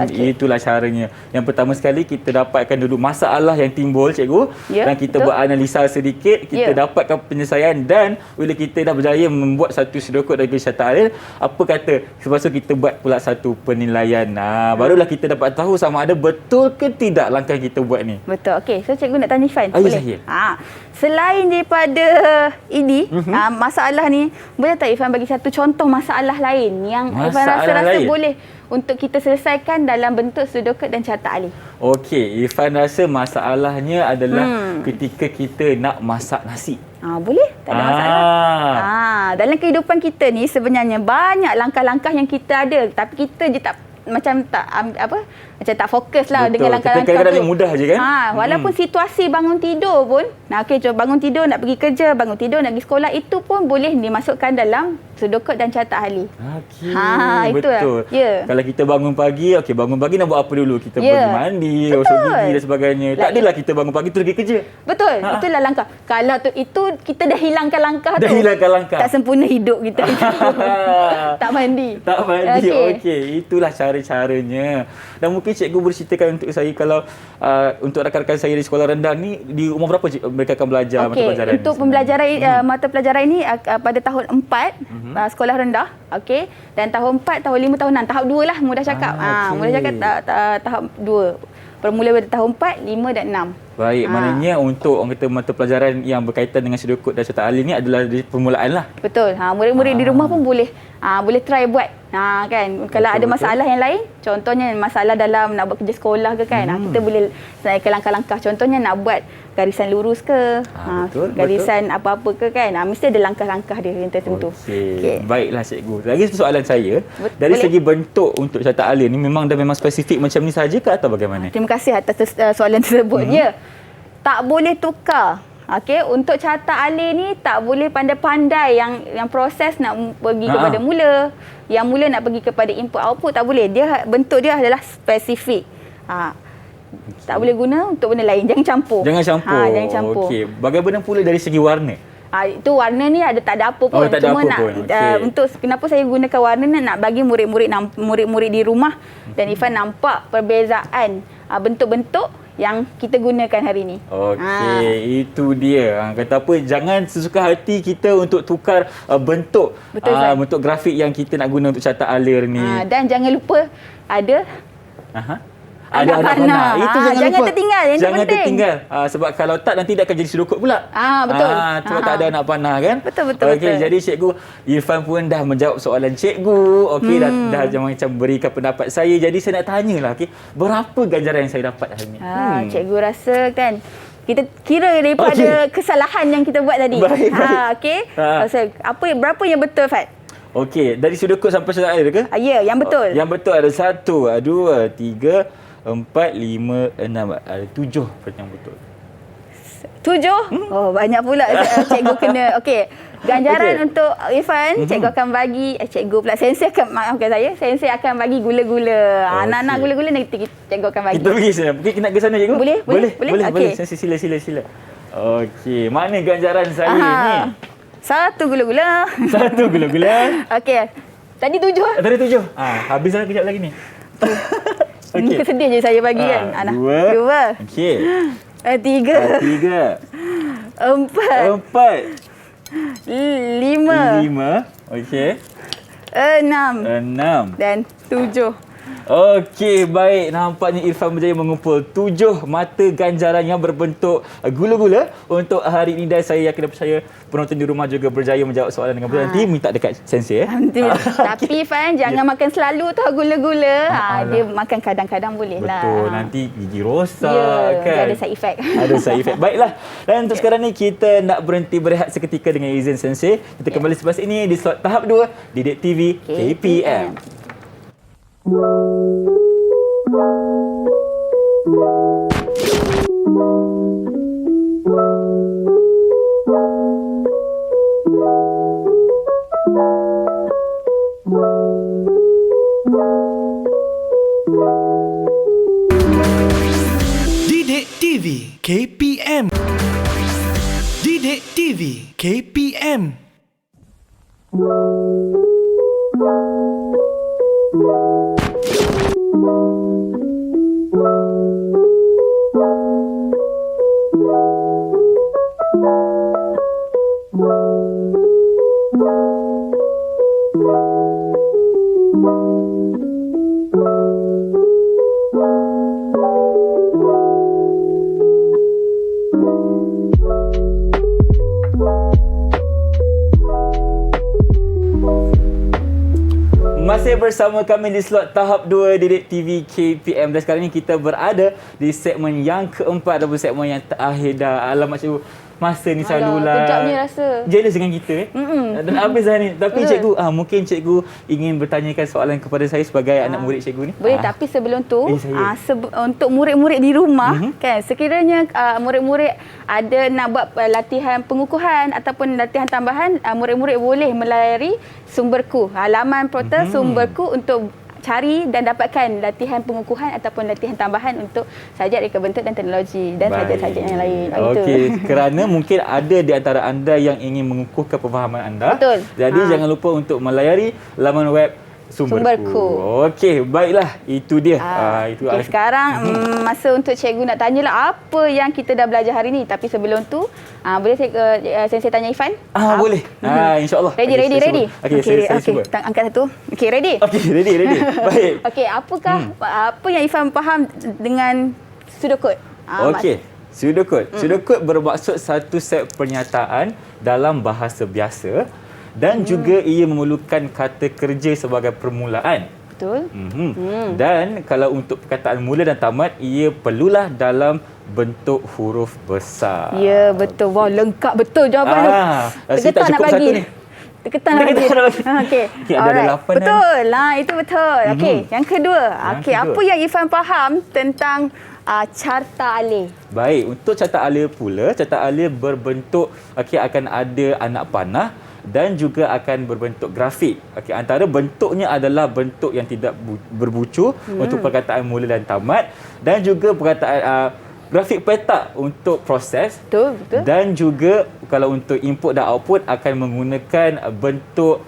Okey. Itulah caranya. Yang pertama sekali, kita dapatkan dulu masalah yang timbul cikgu, dan kita buat analisa sedikit, kita dapatkan penyelesaian, dan bila kita dah berjaya membuat satu sudut kod dari carta alih, apa kata lepas tu kita buat pula satu penilaian. Barulah kita dapat tahu sama ada betul ke tidak langkah yang kita buat ni. Betul. Okey, so cikgu nak tanya Ifan. Ya, saya. Selain daripada ini, masalah ni, boleh tak Ifan bagi satu contoh masalah lain yang Ifan rasa boleh untuk kita selesaikan dalam bentuk sudut kod dan carta alih? Okey, Ifan rasa masalahnya adalah ketika kita nak masak nasi. Boleh, tak ada masalah. Dalam kehidupan kita ni sebenarnya banyak langkah-langkah yang kita ada, tapi kita je macam tak fokus lah. Betul. Dengan langkah-langkah kita kadang-kadang tu. mudah je kan. Walaupun situasi bangun tidur pun, bangun tidur nak pergi kerja, bangun tidur nak pergi sekolah, itu pun boleh dimasukkan dalam sudut kod dan carta alih. Okey, itulah. betul. Kalau kita bangun pagi, bangun pagi nak buat apa dulu? Kita pergi mandi, gosok gigi dan sebagainya. Tak adalah kita bangun pagi terus pergi kerja. Betul, itulah langkah. Kalau itu kita dah hilangkan langkah tu. Dah hilangkan langkah. Tak sempurna hidup kita. Tak mandi. Tak mandi. Okey, itulah cara-caranya. Dan mungkin cikgu boleh ceritakan untuk saya, kalau untuk rakan-rakan saya di sekolah rendah ni, di umur berapa mereka akan belajar mata pelajaran untuk ni? pembelajaran mata pelajaran ini pada tahun 4 sekolah rendah. Okey, dan tahun 4, tahun 5, tahun 6, tahap 2 lah mudah cakap. Mudah cakap tahap 2. Bermula pada tahun 4, 5 dan 6. Baik, maknanya untuk orang kata mata pelajaran yang berkaitan dengan sudut kod dan carta alih ni adalah di permulaan lah. Betul. Murid-murid di rumah pun boleh try buat. Kan, kalau ada masalah yang lain, contohnya masalah dalam nak buat kerja sekolah ke kan, kita boleh selesaikan langkah-langkah. Contohnya nak buat garisan lurus ke, garisan apa-apa ke kan, mesti ada langkah-langkah dia yang tertentu. Okey. Baiklah cikgu. Lagi satu soalan saya, dari boleh. segi bentuk untuk carta alih ni memang spesifik macam ni saja ke atau bagaimana? Terima kasih atas soalan tersebut. Ya. Tak boleh tukar. Okey, untuk carta alih ni tak boleh pandai-pandai yang proses nak pergi kepada mula, yang mula nak pergi kepada input output, tak boleh. Bentuk dia adalah spesifik. Tak boleh guna untuk benda lain. Jangan campur. Jangan campur. Jangan campur. Okey. Bagaimana pula dari segi warna? Itu warna ni tak ada apa pun. Oh, tak ada Cuma apa nak pun. Okey. untuk kenapa saya gunakan warna ni, nak bagi murid-murid di rumah dan Irfan nampak perbezaan bentuk-bentuk yang kita gunakan hari ni. Okey, itu dia. Kata apa, jangan sesuka hati kita untuk tukar bentuk Betul, Zai. bentuk grafik yang kita nak guna untuk carta alir ni. Dan jangan lupa ada Ada anak panah. Itu jangan lupa. tertinggal. Yang Jangan penting. tertinggal. Sebab kalau tak, nanti dia akan jadi sudukut pula. Betul. Sebab tak ada anak panah kan. Betul. Okey, jadi cikgu Irfan pun dah menjawab soalan cikgu. Okey, dah macam berikan pendapat saya. Jadi saya nak tanyalah, okey, berapa ganjaran yang saya dapat hari ni? Cikgu rasa kan kita kira daripada kesalahan yang kita buat tadi. Baik. Okey. Berapa yang betul, Fat? Okey, dari sudukut sampai sudut air ke? Ya, yang betul. Yang betul ada 1, 2, 3, 4, 5, 6, ada 7 yang betul. 7? Oh, banyak pula cikgu kena. Okey. Ganjaran untuk Irfan, cikgu akan bagi cikgu pula sensei akan maafkan saya. Sensei akan bagi gula-gula. Anak-anak gula-gula nanti cikgu akan bagi. Kita pergi sana. Mungkin nak ke sana cikgu? Boleh. Boleh. Sila. Okey, mana ganjaran saya ni? 1 gula-gula. 1 gula-gula. Okey. Tadi 7. Tadi 7. Habislah kejap lagi ni. Okey. Sedih je saya bagi kan. 2. Okey. 3. 4. 5. 5. Okey. 6. Dan 7. Okey, baik. Nampaknya Irfan berjaya mengumpul 7 mata ganjaran yang berbentuk gula-gula untuk hari ini. Dan saya yakin dan percaya penonton di rumah juga berjaya menjawab soalan dengan betul. Nanti minta dekat sensei. Tapi Fan, jangan makan selalu tau gula-gula. Dia makan kadang-kadang boleh lah. Betul, nanti gigi rosak kan. Dia ada side effect. Ada side effect. Baiklah. Dan untuk sekarang ni kita nak berhenti berehat seketika dengan izin sensei. Kita kembali selepas ini di slot tahap 2 Didik TV KPM. Didik TV KPM. Didik TV KPM. Masih bersama kami di slot tahap 2 Didik TV KPM. Dan sekarang ni kita berada di segmen yang keempat ataupun segmen yang terakhir dah. Alamak cikgu, masa ni selalulah. Kejapnya rasa. Jealous dengan kita Dan habis dah ni. Tapi cikgu, mungkin cikgu ingin bertanyakan soalan kepada saya sebagai anak murid cikgu ni. Boleh, tapi sebelum tu saya. untuk murid-murid di rumah kan, sekiranya murid-murid ada nak buat latihan pengukuhan ataupun latihan tambahan, murid-murid boleh melayari sumberku, laman portal sumberku untuk cari dan dapatkan latihan pengukuhan ataupun latihan tambahan untuk sajak reka bentuk dan teknologi dan sajak-sajak yang lain. Okey, kerana mungkin ada di antara anda yang ingin mengukuhkan pemahaman anda. Betul. Jadi jangan lupa untuk melayari laman web Sumberku. Okey, baiklah. Itu dia. Itu sekarang masa untuk cikgu nak tanyalah apa yang kita dah belajar hari ni. Tapi sebelum tu, boleh sensei tanya Irfan? Boleh. InsyaAllah. Ready. Okey, saya cuba. Angkat satu. Okey, ready? Okey, ready. Baik. Okey, apa yang Irfan faham dengan pseudocode? Okey. Pseudocode bermaksud satu set pernyataan dalam bahasa biasa dan juga ia memerlukan kata kerja sebagai permulaan. Betul. Dan kalau untuk perkataan mula dan tamat, ia perlulah dalam bentuk huruf besar. Ya, betul. Wah, lengkap betul jawapan tu. Tergetar nak bagi. Terketan nak bagi. Okey. Ada 8 betul. Itu betul. Okey, yang kedua. Okey, apa yang Irfan faham tentang carta alir? Baik, untuk carta alir pula, carta alir berbentuk akan ada anak panah dan juga akan berbentuk grafik. Okey, antara bentuknya adalah bentuk yang tidak berbucu untuk perkataan mula dan tamat, dan juga perkataan grafik petak untuk proses. Betul, betul. Dan juga kalau untuk input dan output akan menggunakan bentuk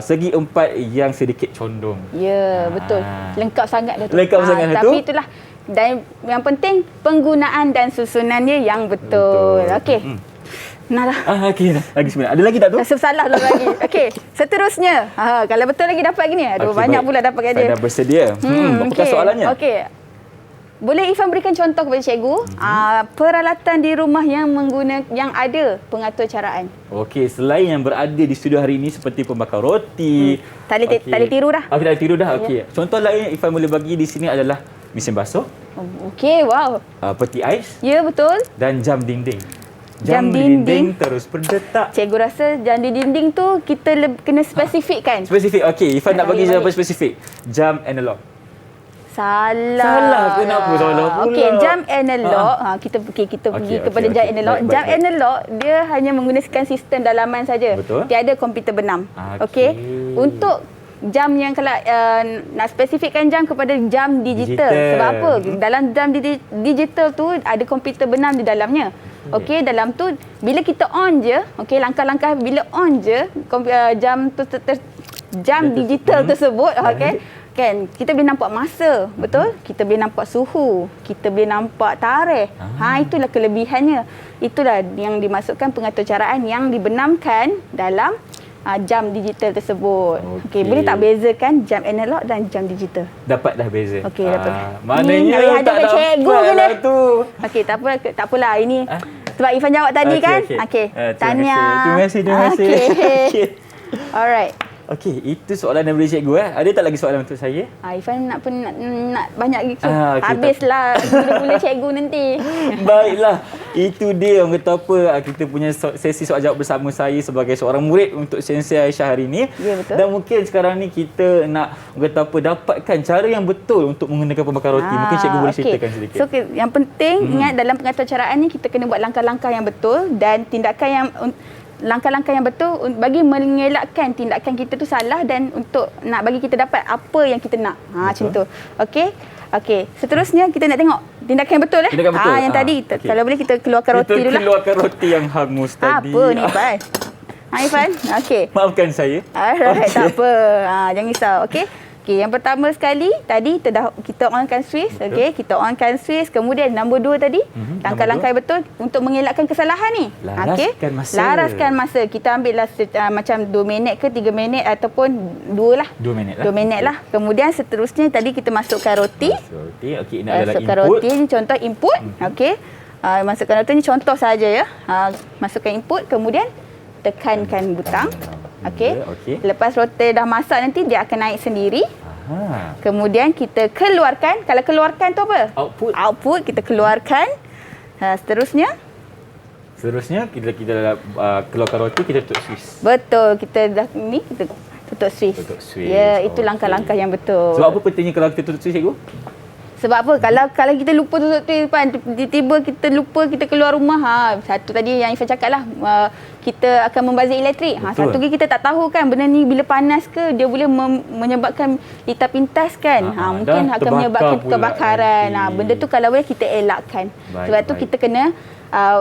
segi empat yang sedikit condong. Ya, betul. Lengkap sangat dah tu. Lengkap sangat dah tu. Tapi itulah, dan yang penting penggunaan dan susunannya yang betul. Okey. Nah lah. Okey, lagi sebenarnya. Ada lagi tak tu? Rasa salah lah lagi. Okey, seterusnya. Kalau betul lagi dapat gini. Aduh, Okey, banyak baik. pula dapat kat dia. Saya dah bersedia. Apakah soalannya? Okey. Boleh Irfan berikan contoh kepada cikgu peralatan di rumah yang ada pengatur caraan? Okey, selain yang berada di studio hari ini seperti pembakar roti. Tak boleh tiru dah. Okey, tak boleh tiru dah. Okey. Contoh lain yang Irfan boleh bagi di sini adalah mesin basuh, Okey, wow. peti ais Ya, betul. dan jam dinding. Jam dinding terus berdetak. Cikgu rasa jam di dinding tu kita kena spesifikkan. Spesifik. Okey, Irfan nak bagi Baik. jawapan spesifik. Jam analog. Salah. Kenapa salah pula? Okey, jam analog. Kita pergi kepada jam analog. Baik, Jam baik. analog dia hanya menggunakan sistem dalaman saja. Betul. Tiada komputer benam. Okey. Untuk jam yang kalau nak spesifikkan jam kepada jam digital. Digital. Sebab apa? Dalam jam digital tu ada komputer benam di dalamnya. Okey, dalam tu bila kita on je, okey, langkah-langkah bila on je jam tu jam digital tersebut, okey. Kan, kita boleh nampak masa, betul? Kita boleh nampak suhu, kita boleh nampak tarikh. Itulah kelebihannya. Itulah yang dimaksudkan pengatur caraan yang dibenamkan dalam jam digital tersebut. Okey, boleh tak bezakan jam analog dan jam digital? Dapat dah beza. Okey, dapat. Maknanya nak tak hadapkan cikgu dapat ke lah ni? tu. Okey, tak apalah ini. Sebab Irfan jawab tadi kan? Okey. Tahniah. Terima kasih. Okey. Alright. Okey, itu soalan daripada cikgu. Ada tak lagi soalan untuk saya? Irfan nak banyak gitu. Okey, Habislah gula-gula cikgu nanti. Baiklah, itu dia orang kata apa, kita punya sesi soal jawab bersama saya sebagai seorang murid untuk Sensei Aisyah hari ini. Ya, betul. Dan mungkin sekarang ni kita nak orang kata apa, dapatkan cara yang betul untuk menggunakan pembakar roti. Mungkin cikgu boleh ceritakan sedikit. So, yang penting ingat dalam pengatur caraan ni kita kena buat langkah-langkah yang betul dan tindakan yang langkah-langkah yang betul bagi mengelakkan tindakan kita tu salah dan untuk nak bagi kita dapat apa yang kita nak. Macam tu. Okey, seterusnya kita nak tengok tindakan yang betul. Tindakan betul. Yang tadi okey. kalau boleh kita keluarkan roti dulu lah. Kita keluarkan roti yang hangus tadi. Apa ni, Irfan? Irfan? Okey. Maafkan saya. Alright, tak apa. Jangan risau. Okey. Okey, yang pertama sekali tadi kita onkan switch, okey, kita onkan switch. Kemudian nombor 2 tadi, langkah-langkah yang betul untuk mengelakkan kesalahan ni. Laraskan masa. Laraskan masa. Kita ambillah macam 2 minit ke 3 minit ataupun 2 lah. 2 minit lah. 2 minit lah. Kemudian seterusnya tadi kita masukkan roti. Roti. Okey, ini adalah Masukkan input. roti ni contoh input. Okey. Masukkan roti ni contoh saja ya. Masukkan input, kemudian tekankan butang. Okey. Lepas roti dah masak nanti dia akan naik sendiri. Kemudian kita keluarkan. Kalau keluarkan tu apa? Output kita keluarkan. Seterusnya kita keluarkan roti, kita tutup switch. Betul. Kita tutup switch. Ya, itu langkah-langkah yang betul. Sebab apa pentingnya kalau kita tutup switch, cikgu? Sebab apa? Kalau kita lupa tutup tu, tiba-tiba kita lupa kita keluar rumah. Satu tadi yang Irfan cakap lah, kita akan membazir elektrik. Satu lagi kita tak tahu kan benda ni bila panas ke dia boleh menyebabkan litar pintas kan. Mungkin akan menyebabkan kebakaran. Benda tu kalau boleh kita elakkan. Sebab tu kita kena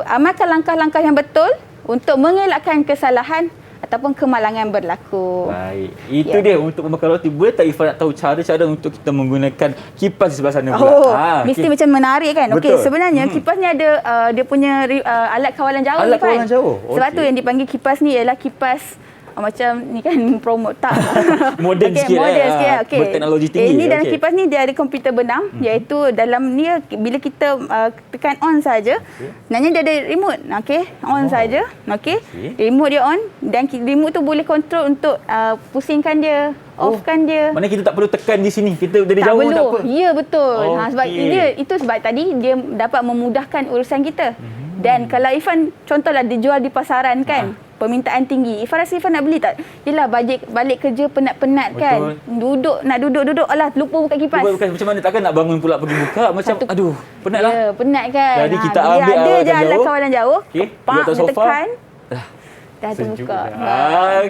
amalkan langkah-langkah yang betul untuk mengelakkan kesalahan ataupun kemalangan berlaku. Baik. Itu dia untuk membakar roti. Boleh tak Irfan nak tahu cara-cara untuk kita menggunakan kipas di sebelah sana pula? Mesti macam menarik kan? Okey, sebenarnya kipas ni ada dia punya alat kawalan jauh. Alat kawalan jauh. Sebab tu yang dipanggil kipas ni ialah kipas macam ni kan promote tak. Moden sikit. Moden sikit. Okey. Berteknologi tinggi. Ini dalam kipas ni dia ada komputer benam iaitu dalam ni bila kita tekan on saja. Sebenarnya dia ada remote. Okey. On saja. Okey. Remote dia on dan remote tu boleh kontrol untuk pusingkan dia, offkan dia. Maknanya kita tak perlu tekan di sini. Kita dari tak jauh perlu. tak apa. Ya, betul. Sebab itu sebab tadi dia dapat memudahkan urusan kita. Dan kalau Irfan contohlah dijual di pasaran kan, permintaan tinggi. Irfan rasa Irfan nak beli tak? Yelah, balik kerja penat-penat kan. Nak duduk. Alah, lupa buka kipas. Macam mana, takkan nak bangun pula pergi buka. Macam aduh, penat lah. Ya, penat kan. Jadi kita ambil ada je alat kawalan jauh. Okey, Pak, dia tekan. Dah terbuka.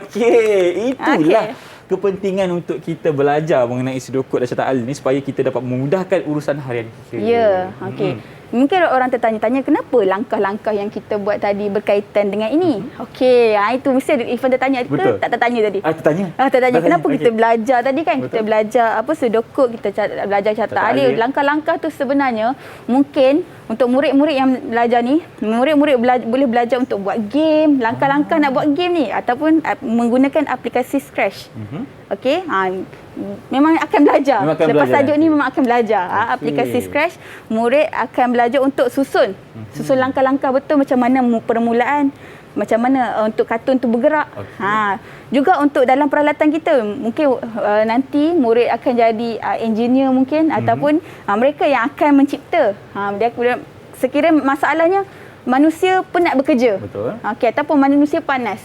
Okey, itulah Okey. kepentingan untuk kita belajar mengenai sudokod dan carta alih ni supaya kita dapat memudahkan urusan harian kita. Ya, okey. Mungkin orang tertanya-tanya kenapa langkah-langkah yang kita buat tadi berkaitan dengan ini. Okey, itu mesti ada Irfan tertanya ke Betul. tak tertanya tadi? Tertanya. Tertanya kenapa Okey. kita belajar tadi kan? Betul. Kita belajar apa sudokod, kita belajar carta Carta alih. alih. Langkah-langkah tu sebenarnya mungkin untuk murid-murid yang belajar ni, murid-murid boleh belajar untuk buat game, langkah-langkah nak buat game ni ataupun menggunakan aplikasi Scratch. Okey, memang akan belajar. Memang akan Lepas belajar tajuk nanti. ni memang akan belajar. Aplikasi Scratch, murid akan belajar untuk susun langkah-langkah betul macam mana permulaan, macam mana untuk kartun tu bergerak. Juga untuk dalam peralatan kita, mungkin nanti murid akan jadi engineer mungkin ataupun mereka yang akan mencipta. Sekiranya masalahnya manusia penat bekerja. Betul. Okey, ataupun manusia panas.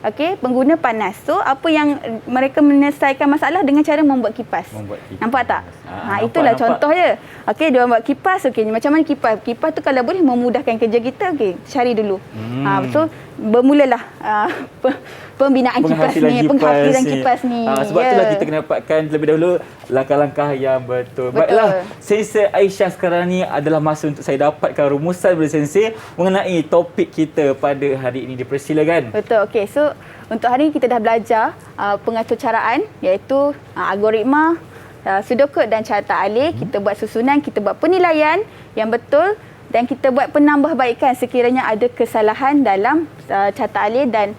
Okey, pengguna panas. So, apa yang mereka menyelesaikan masalah dengan cara membuat kipas. Nampak tak? Itulah nampak. contoh je. Okey, dia buat kipas. Okey, macam mana kipas? Kipas tu kalau boleh memudahkan kerja kita, okey, cari dulu. So, bermulalah pembinaan kipas ni, penghasilan kipas ni. Sebab itulah kita kena dapatkan terlebih dahulu langkah-langkah yang betul. Betul. Baiklah, Sensei Aisyah sekarang ni adalah masa untuk saya dapatkan rumusan daripada Sensei mengenai topik kita pada hari ini. Dipersilakan. Betul. Okey, so untuk hari ini kita dah belajar pengaturcaraan iaitu algoritma, sudokod dan carta alih. Kita buat susunan, kita buat penilaian yang betul dan kita buat penambahbaikan sekiranya ada kesalahan dalam carta alih dan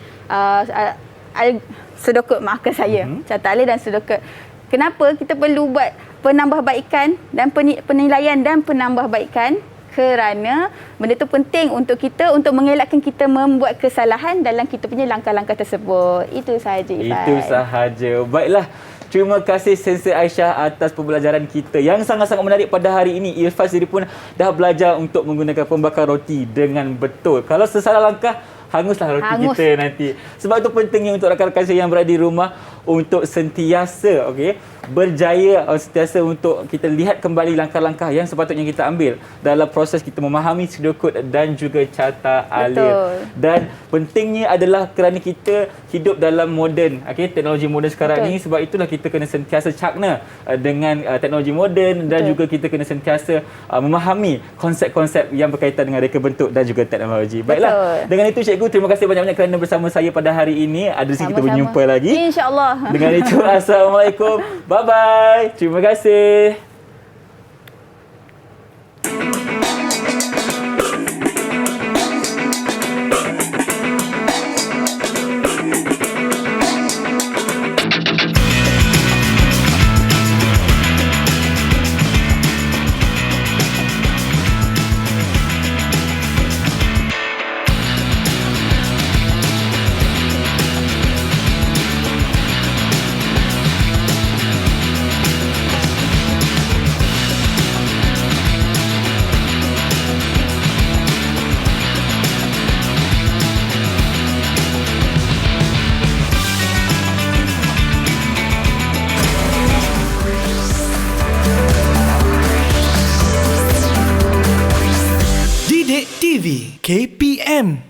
sudokod. Maafkan saya. Carta alih dan sudokod. Kenapa kita perlu buat penambahbaikan dan penilaian dan penambahbaikan? Kerana benda tu penting untuk kita untuk mengelakkan kita membuat kesalahan dalam kita punya langkah-langkah tersebut. Itu sahaja, Irfan. Itu sahaja. Baiklah. Terima kasih Sensei Aisyah atas pembelajaran kita yang sangat-sangat menarik pada hari ini. Irfan sendiri pun dah belajar untuk menggunakan pembakar roti dengan betul. Kalau sesalah langkah, hanguslah roti kita nanti. Sebab itu pentingnya untuk rakan-rakan saya yang berada di rumah untuk sentiasa berjaya, sentiasa untuk kita lihat kembali langkah-langkah yang sepatutnya kita ambil dalam proses kita memahami sudokod dan juga carta alih. Dan pentingnya adalah kerana kita hidup dalam moden, teknologi moden sekarang ni, sebab itulah kita kena sentiasa cakna dengan teknologi moden dan juga kita kena sentiasa memahami konsep-konsep yang berkaitan dengan reka bentuk dan juga teknologi. Baiklah, dengan itu cikgu, terima kasih banyak-banyak kerana bersama saya pada hari ini. Ada rezeki kita berjumpa lagi. InsyaAllah. Dengan itu, Assalamualaikum. Bye-bye. Terima kasih. Didik TV KPM